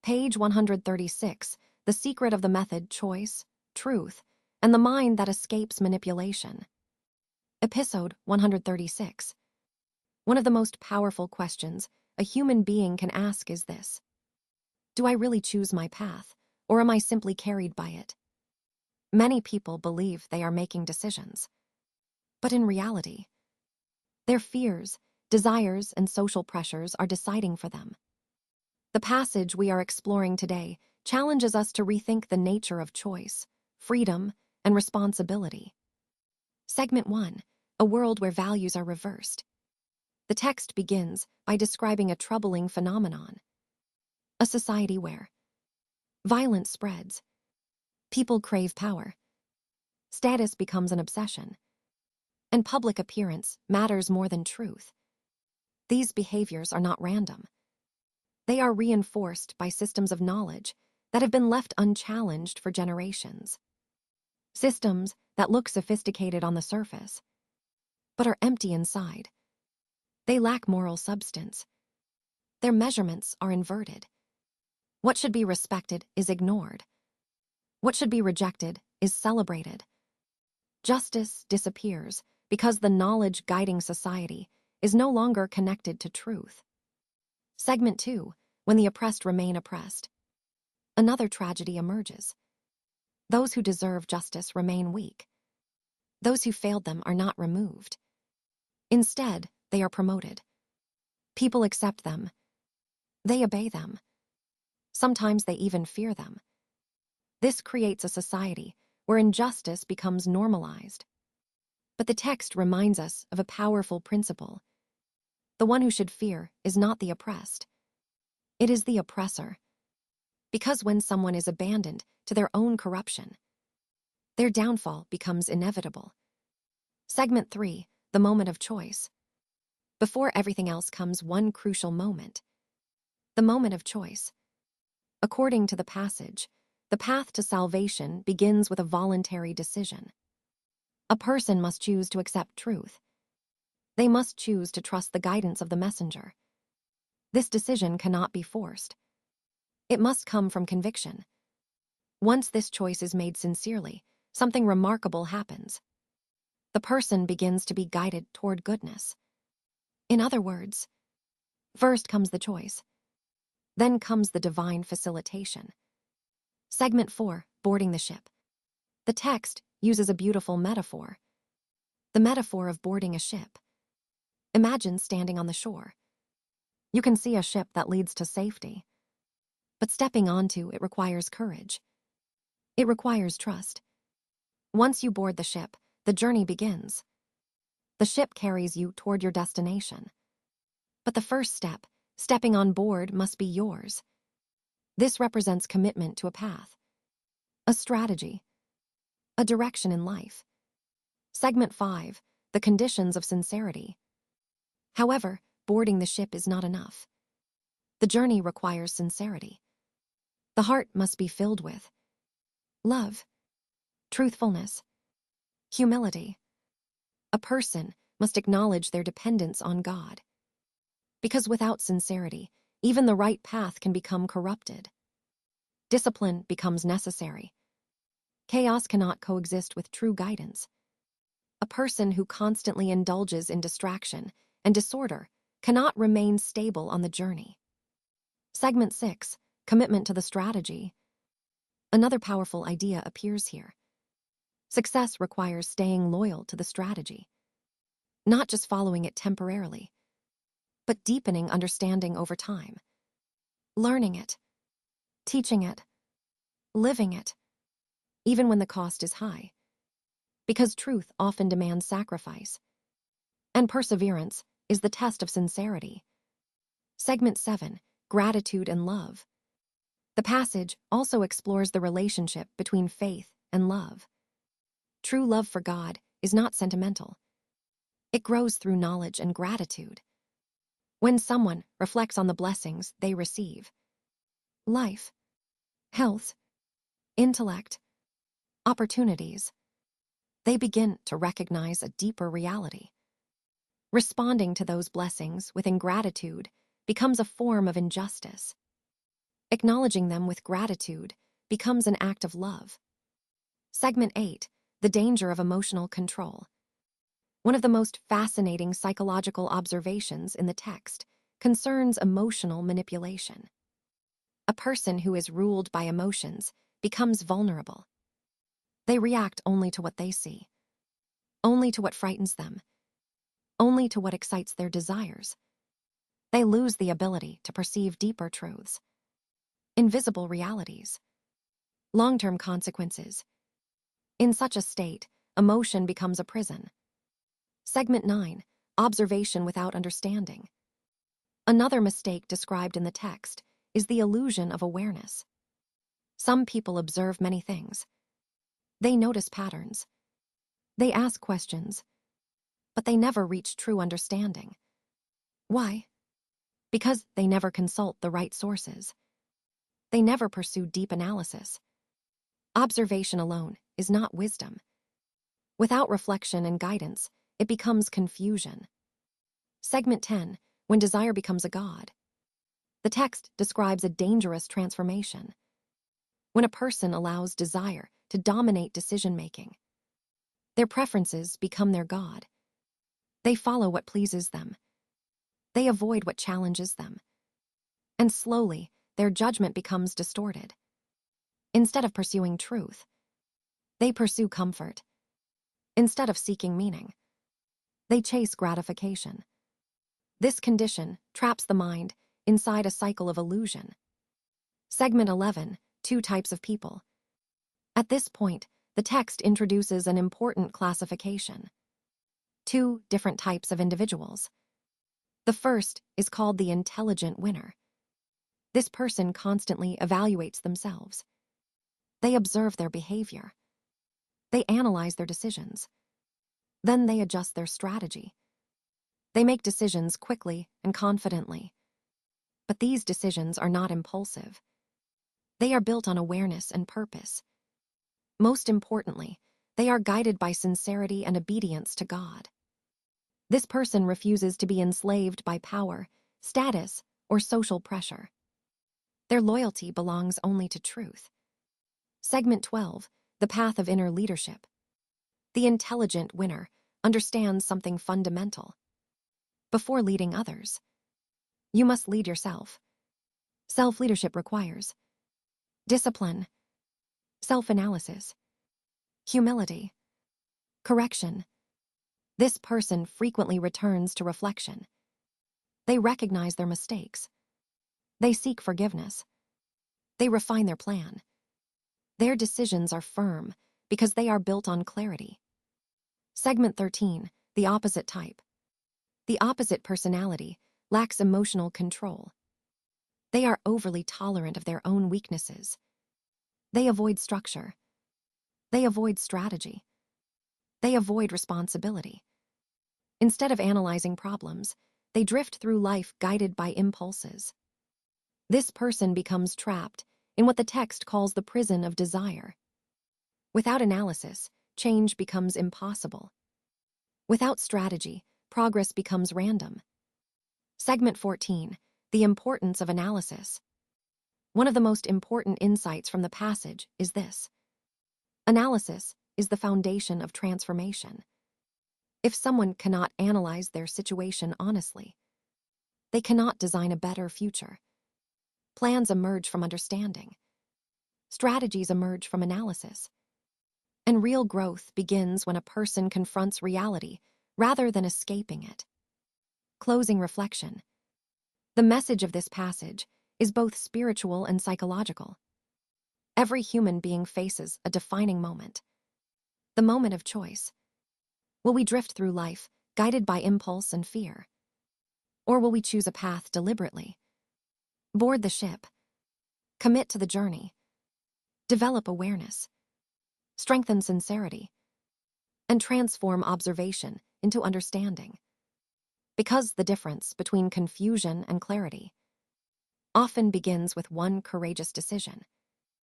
Page 136, The Secret of the Method, Choice, Truth, and the Mind That Escapes Manipulation. Episode 136. One of the most powerful questions a human being can ask is this: do I really choose my path, or am I simply carried by it? Many people believe they are making decisions, but in reality, their fears, desires, and social pressures are deciding for them. The passage we are exploring today challenges us to rethink the nature of choice, freedom, and responsibility. Segment 1, A World Where Values Are Reversed. The text begins by describing a troubling phenomenon: a society where violence spreads, people crave power, status becomes an obsession, and public appearance matters more than truth. These behaviors are not random. They are reinforced by systems of knowledge that have been left unchallenged for generations. Systems that look sophisticated on the surface, but are empty inside. They lack moral substance. Their measurements are inverted. What should be respected is ignored. What should be rejected is celebrated. Justice disappears because the knowledge guiding society is no longer connected to truth. Segment 2, When the Oppressed Remain Oppressed. Another tragedy emerges. Those who deserve justice remain weak. Those who failed them are not removed. Instead, they are promoted. People accept them. They obey them. Sometimes they even fear them. This creates a society where injustice becomes normalized. But the text reminds us of a powerful principle. The one who should fear is not the oppressed. It is the oppressor. Because when someone is abandoned to their own corruption, their downfall becomes inevitable. Segment 3, The Moment of Choice. Before everything else comes one crucial moment: the moment of choice. According to the passage, the path to salvation begins with a voluntary decision. A person must choose to accept truth. They must choose to trust the guidance of the messenger. This decision cannot be forced. It must come from conviction. Once this choice is made sincerely, something remarkable happens. The person begins to be guided toward goodness. In other words, first comes the choice, then comes the divine facilitation. Segment 4, Boarding the Ship. The text uses a beautiful metaphor: the metaphor of boarding a ship. Imagine standing on the shore. You can see a ship that leads to safety, but stepping onto it requires courage. It requires trust. Once you board the ship, the journey begins. The ship carries you toward your destination. But the first step, stepping on board, must be yours. This represents commitment to a path, a strategy, a direction in life. Segment 5, The Conditions of Sincerity. However, boarding the ship is not enough. The journey requires sincerity. The heart must be filled with love, truthfulness, humility. A person must acknowledge their dependence on God. Because without sincerity, even the right path can become corrupted. Discipline becomes necessary. Chaos cannot coexist with true guidance. A person who constantly indulges in distraction and disorder cannot remain stable on the journey. Segment 6, Commitment to the Strategy. Another powerful idea appears here. Success requires staying loyal to the strategy, not just following it temporarily, but deepening understanding over time, learning it, teaching it, living it, even when the cost is high. Because truth often demands sacrifice, and perseverance is the test of sincerity. Segment 7, Gratitude and Love. The passage also explores the relationship between faith and love. True love for God is not sentimental. It grows through knowledge and gratitude. When someone reflects on the blessings they receive, life, health, intellect, opportunities, they begin to recognize a deeper reality. Responding to those blessings with ingratitude becomes a form of injustice. Acknowledging them with gratitude becomes an act of love. Segment 8. The danger of emotional control. One of the most fascinating psychological observations in the text concerns emotional manipulation. A person who is ruled by emotions becomes vulnerable. They react only to what they see, only to what frightens them, only to what excites their desires. They lose the ability to perceive deeper truths, invisible realities, long-term consequences. In such a state, emotion becomes a prison. Segment 9. Observation without understanding. Another mistake described in the text is the illusion of awareness. Some people observe many things. They notice patterns. They ask questions, but they never reach true understanding. Why? Because they never consult the right sources. They never pursue deep analysis. Observation alone is not wisdom. Without reflection and guidance, it becomes confusion. Segment 10. When desire becomes a god. The text describes a dangerous transformation. When a person allows desire to dominate decision-making, their preferences become their god. They follow what pleases them. They avoid what challenges them. And slowly, their judgment becomes distorted. Instead of pursuing truth, they pursue comfort. Instead of seeking meaning, they chase gratification. This condition traps the mind inside a cycle of illusion. Segment 11. Two types of people. At this point, the text introduces an important classification. Two different types of individuals. The first is called the intelligent winner. This person constantly evaluates themselves. They observe their behavior. They analyze their decisions. Then they adjust their strategy. They make decisions quickly and confidently. But these decisions are not impulsive. They are built on awareness and purpose. Most importantly, they are guided by sincerity and obedience to God. This person refuses to be enslaved by power, status, or social pressure. Their loyalty belongs only to truth. Segment 12. The path of inner leadership. The intelligent winner understands something fundamental. Before leading others, you must lead yourself. Self-leadership requires discipline, self-analysis, humility, correction. This person frequently returns to reflection. They recognize their mistakes. They seek forgiveness. They refine their plan. Their decisions are firm because they are built on clarity. Segment 13. The opposite type. The opposite personality lacks emotional control. They are overly tolerant of their own weaknesses. They avoid structure. They avoid strategy. They avoid responsibility. Instead of analyzing problems, they drift through life guided by impulses. This person becomes trapped in what the text calls the prison of desire. Without analysis, change becomes impossible. Without strategy, progress becomes random. Segment 14. The importance of analysis. One of the most important insights from the passage is this. Analysis is the foundation of transformation. If someone cannot analyze their situation honestly, they cannot design a better future. Plans emerge from understanding. Strategies emerge from analysis. And real growth begins when a person confronts reality rather than escaping it. Closing reflection. The message of this passage is both spiritual and psychological. Every human being faces a defining moment. The moment of choice. Will we drift through life, guided by impulse and fear? Or will we choose a path deliberately? Board the ship. Commit to the journey. Develop awareness. Strengthen sincerity. And transform observation into understanding. Because the difference between confusion and clarity often begins with one courageous decision.